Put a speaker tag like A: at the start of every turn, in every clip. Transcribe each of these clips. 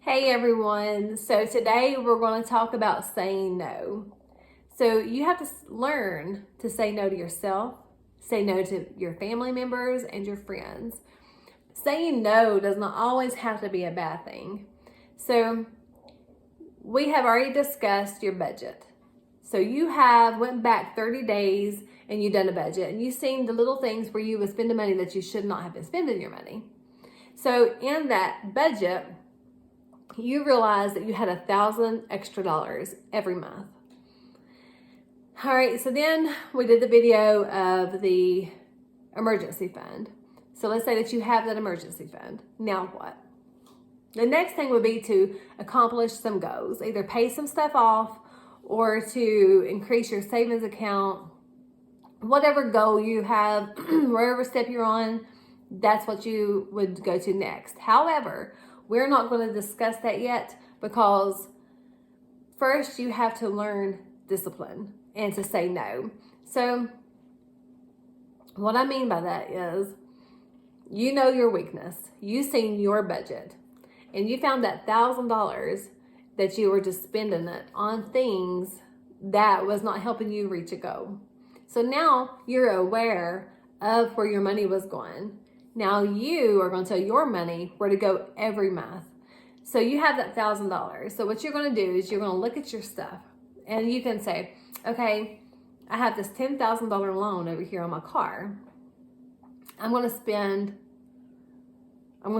A: Hey everyone, so today we're going to talk about saying no. So you have to learn to say no to yourself, say no to your family members and your friends. Saying no does not always have to be a bad thing. So we have already discussed your budget. So you have went back 30 days and you've done a budget and you've seen the little things where you would spend the money that you should not have been spending your money. So in that budget, you realize that you had $1,000 extra every month. All right, so then we did the video of the emergency fund. So let's say that you have that emergency fund. Now what? The next thing would be to accomplish some goals, either pay some stuff off or to increase your savings account. Whatever goal you have, wherever step you're on, that's what you would go to next. However, we're not going to discuss that yet because first you have to learn discipline and to say no. So what I mean by that is you know your weakness. You've seen your budget and you found that $1,000 that you were just spending it on things that was not helping you reach a goal. So now you're aware of where your money was going. Now you are going to tell your money where to go every month. So you have that $1,000. So what you're going to do is you're going to look at your stuff and you can say, okay, I have this $10,000 loan over here on my car. I'm going to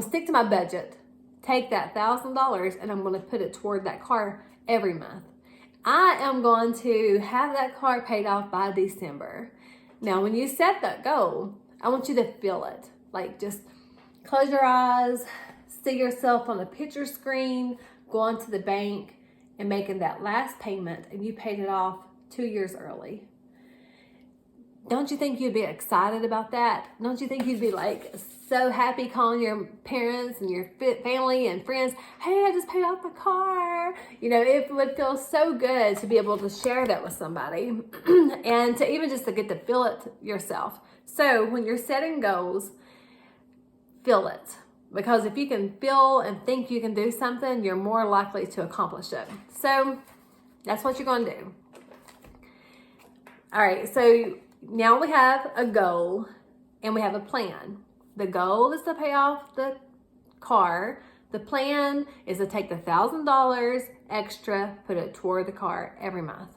A: stick to my budget, take that $1,000 and I'm going to put it toward that car every month. I am going to have that car paid off by December. Now, when you set that goal, I want you to feel it. Like just close your eyes, see yourself on a picture screen, going to the bank and making that last payment and you paid it off 2 years early. Don't you think you'd be excited about that? Don't you think you'd be like so happy calling your parents and your family and friends, hey, I just paid off the car. You know, it would feel so good to be able to share that with somebody and to even just to get to feel it yourself. So when you're setting goals, feel it. Because if you can feel and think you can do something, you're more likely to accomplish it. So that's what you're going to do. All right, so now we have a goal and we have a plan. The goal is to pay off the car. The plan is to take the $1,000 extra, put it toward the car every month.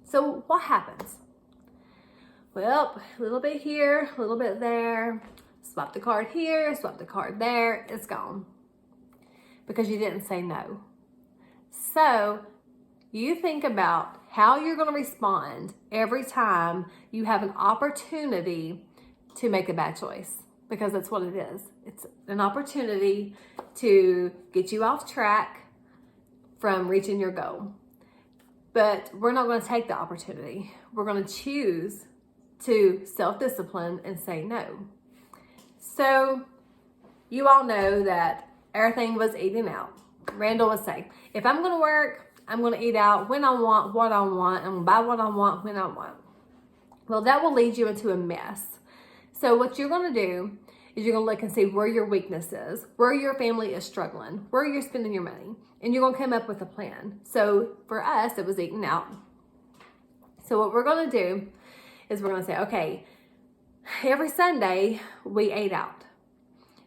A: So what happens? Well, a little bit here, a little bit there. Swap the card here, swap the card there, it's gone. Because you didn't say no. So you think about how you're going to respond every time you have an opportunity to make a bad choice. Because that's what it is. It's an opportunity to get you off track from reaching your goal. But we're not going to take the opportunity. We're going to choose to self-discipline and say no. So you all know that everything was eating out. Randall would say, if I'm going to work, I'm going to eat out when I want, what I want, and buy what I want when I want. Well, that will lead you into a mess. So what you're going to do is you're going to look and see where your weakness is, where your family is struggling, where you're spending your money, and you're going to come up with a plan. So for us, it was eating out. So what we're going to do is we're going to say, okay, every Sunday we ate out.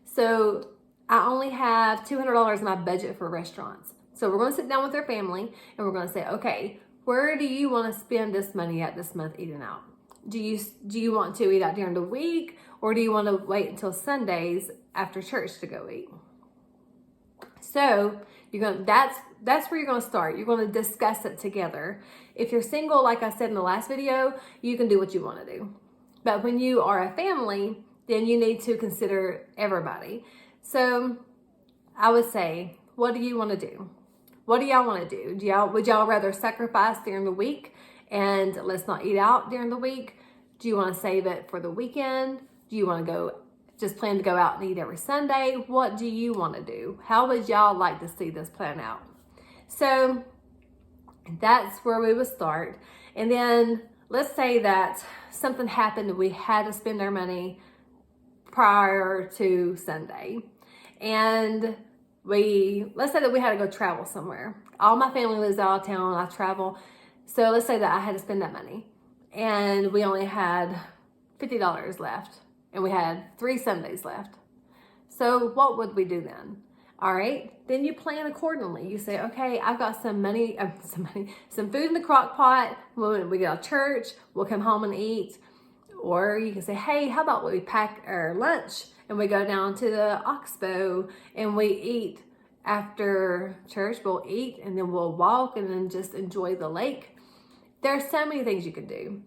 A: So I only have $200 in my budget for restaurants. So we're going to sit down with our family and we're going to say, okay, where do you want to spend this money at this month eating out? Do you want to eat out during the week or do you want to wait until Sundays after church to go eat? So that's where you're going to start. You're going to discuss it together. If you're single, like I said in the last video, you can do what you want to do. But when you are a family, then you need to consider everybody. So I would say, what do you want to do? What do y'all want to do? Would y'all rather sacrifice during the week and let's not eat out during the week? Do you want to save it for the weekend? Do you want to just plan to go out and eat every Sunday? What do you want to do? How would y'all like to see this plan out? So that's where we would start. And then let's say that something happened and we had to spend our money prior to Sunday. And let's say that we had to go travel somewhere. All my family lives out of town. I travel. So let's say that I had to spend that money and we only had $50 left and we had 3 Sundays left. So what would we do then? All right, then you plan accordingly. You say, okay, I've got some food in the crock pot. When we go to church, we'll come home and eat. Or you can say, hey, how about we pack our lunch and we go down to the Oxbow and we eat after church. We'll eat and then we'll walk and then just enjoy the lake. There are so many things you can do.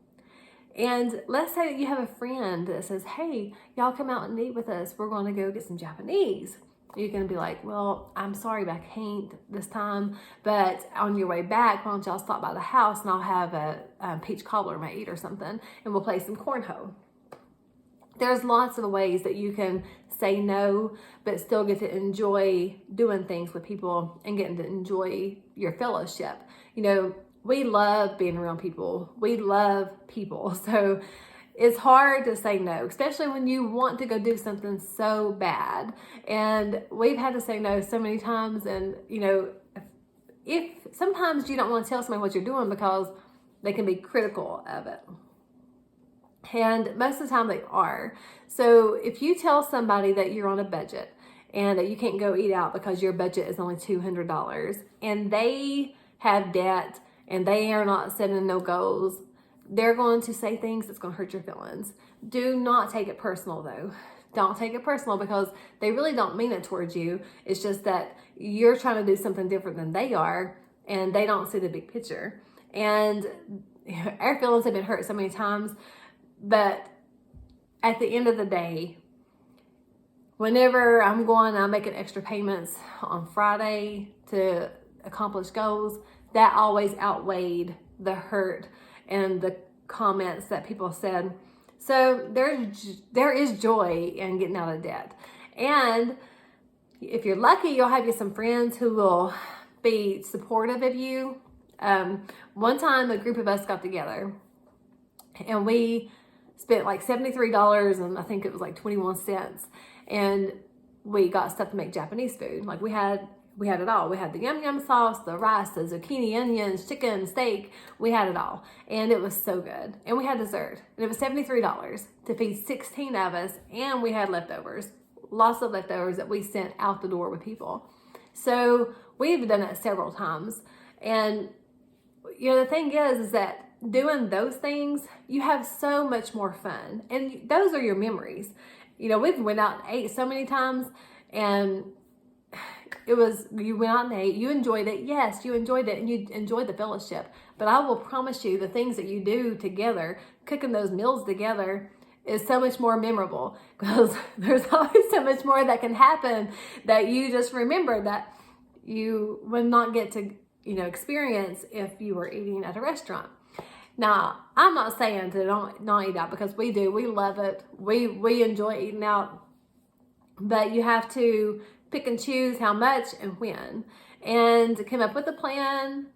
A: And let's say that you have a friend that says, hey, y'all come out and eat with us. We're going to go get some Japanese. You're going to be like, well, I'm sorry, but I can't this time. But on your way back, why don't y'all stop by the house and I'll have a peach cobbler might eat or something, and we'll play some cornhole. There's lots of ways that you can say no, but still get to enjoy doing things with people and getting to enjoy your fellowship. You know, we love being around people. We love people. So it's hard to say no, especially when you want to go do something so bad. And we've had to say no so many times. And, you know, if sometimes you don't want to tell somebody what you're doing because they can be critical of it. And most of the time they are. So if you tell somebody that you're on a budget and that you can't go eat out because your budget is only $200 and they have debt and they are not setting no goals, they're going to say things that's going to hurt your feelings. Do not take it personal though. Don't take it personal because they really don't mean it towards you. It's just that you're trying to do something different than they are and they don't see the big picture. And our feelings have been hurt so many times, but at the end of the day, whenever I'm making extra payments on Friday to accomplish goals, that always outweighed the hurt and the comments that people said. So there is joy in getting out of debt. And if you're lucky, you'll have some friends who will be supportive of you. One time a group of us got together and we spent like $73 and I think it was like 21 cents. And we got stuff to make Japanese food. Like we had it all. We had the yum yum sauce, the rice, the zucchini, onions, chicken, steak. We had it all. And it was so good. And we had dessert. And it was $73 to feed 16 of us. And we had leftovers. Lots of leftovers that we sent out the door with people. So we've done it several times. And, you know, the thing is that doing those things, you have so much more fun. And those are your memories. You know, we've went out and ate so many times and you went out and ate, you enjoyed it. Yes, you enjoyed it and you enjoyed the fellowship. But I will promise you the things that you do together, cooking those meals together, is so much more memorable because there's always so much more that can happen that you just remember that you would not get to, you know, experience if you were eating at a restaurant. Now, I'm not saying to not eat out because we do. We love it. We enjoy eating out. But you have to pick and choose how much and when. And come up with a plan,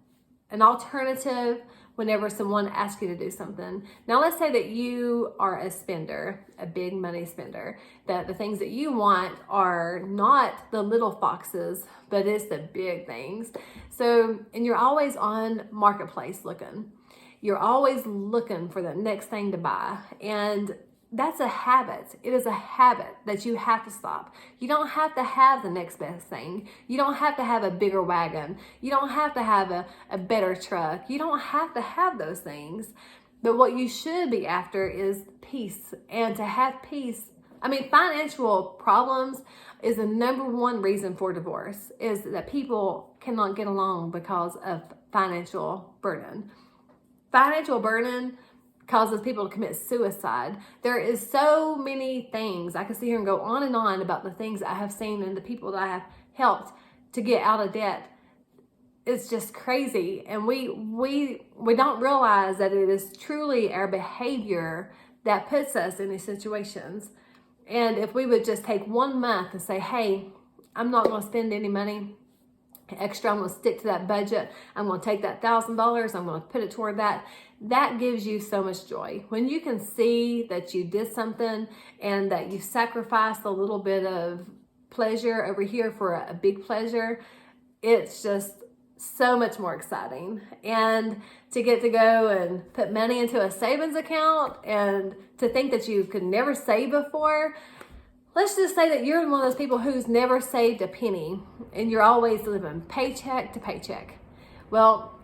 A: an alternative whenever someone asks you to do something. Now, let's say that you are a spender, a big money spender, that the things that you want are not the little foxes, but it's the big things. So, and you're always on Marketplace looking. You're always looking for the next thing to buy. And that's a habit. It is a habit that you have to stop. You don't have to have the next best thing. You don't have to have a bigger wagon. You don't have to have a better truck. You don't have to have those things. But what you should be after is peace. And to have peace, I mean, financial problems is the number one reason for divorce, is that people cannot get along because of financial burden. Financial burden causes people to commit suicide. There is so many things. I can sit here and go on and on about the things I have seen and the people that I have helped to get out of debt. It's just crazy. And we don't realize that it is truly our behavior that puts us in these situations. And if we would just take 1 month and say, hey, I'm not going to spend any money extra. I'm going to stick to that budget. I'm going to take that $1,000. I'm going to put it toward that. That gives you so much joy. When you can see that you did something and that you sacrificed a little bit of pleasure over here for a big pleasure, it's just so much more exciting. And to get to go and put money into a savings account and to think that you could never save before, let's just say that you're one of those people who's never saved a penny and you're always living paycheck to paycheck. Well,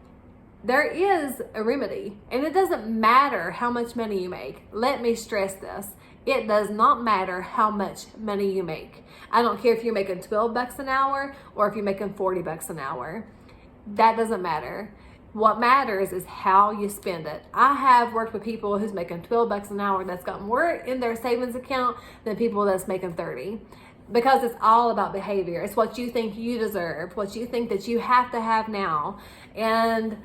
A: there is a remedy, and it doesn't matter how much money you make. Let me stress this. It does not matter how much money you make. I don't care if you're making $12 an hour or if you're making $40 an hour. That doesn't matter. What matters is how you spend it. I have worked with people who's making $12 an hour that's got more in their savings account than people that's making 30. Because it's all about behavior. It's what you think you deserve, what you think that you have to have now. And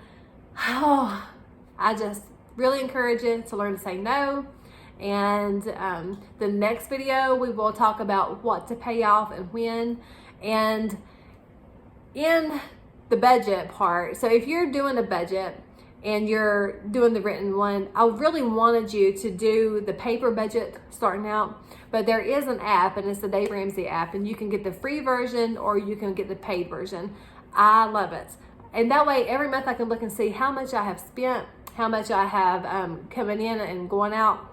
A: I just really encourage you to learn to say no. And the next video, we will talk about what to pay off and when. And in the budget part, so if you're doing a budget and you're doing the written one, I really wanted you to do the paper budget starting out, but there is an app, and it's the Dave Ramsey app, and you can get the free version or you can get the paid version. I love it. And that way, every month I can look and see how much I have spent, how much I have coming in and going out.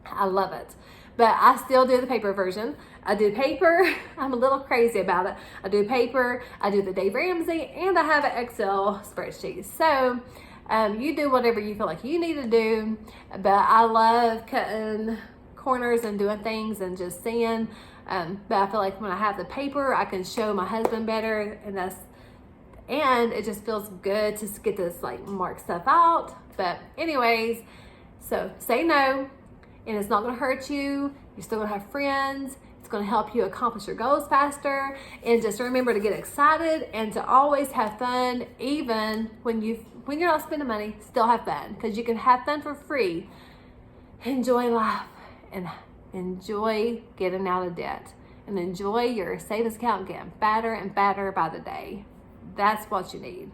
A: I love it. But I still do the paper version. I do paper. I'm a little crazy about it. I do paper, I do the Dave Ramsey, and I have an Excel spreadsheet. So you do whatever you feel like you need to do. But I love cutting corners and doing things and just seeing. But I feel like when I have the paper, I can show my husband better, and it just feels good to get this like mark stuff out. But anyways, so say no, and it's not gonna hurt you. You're still gonna have friends. It's gonna help you accomplish your goals faster. And just remember to get excited and to always have fun, even when you're not spending money. Still have fun, because you can have fun for free. Enjoy life and enjoy getting out of debt, and enjoy your savings account getting fatter and fatter by the day. That's what you need.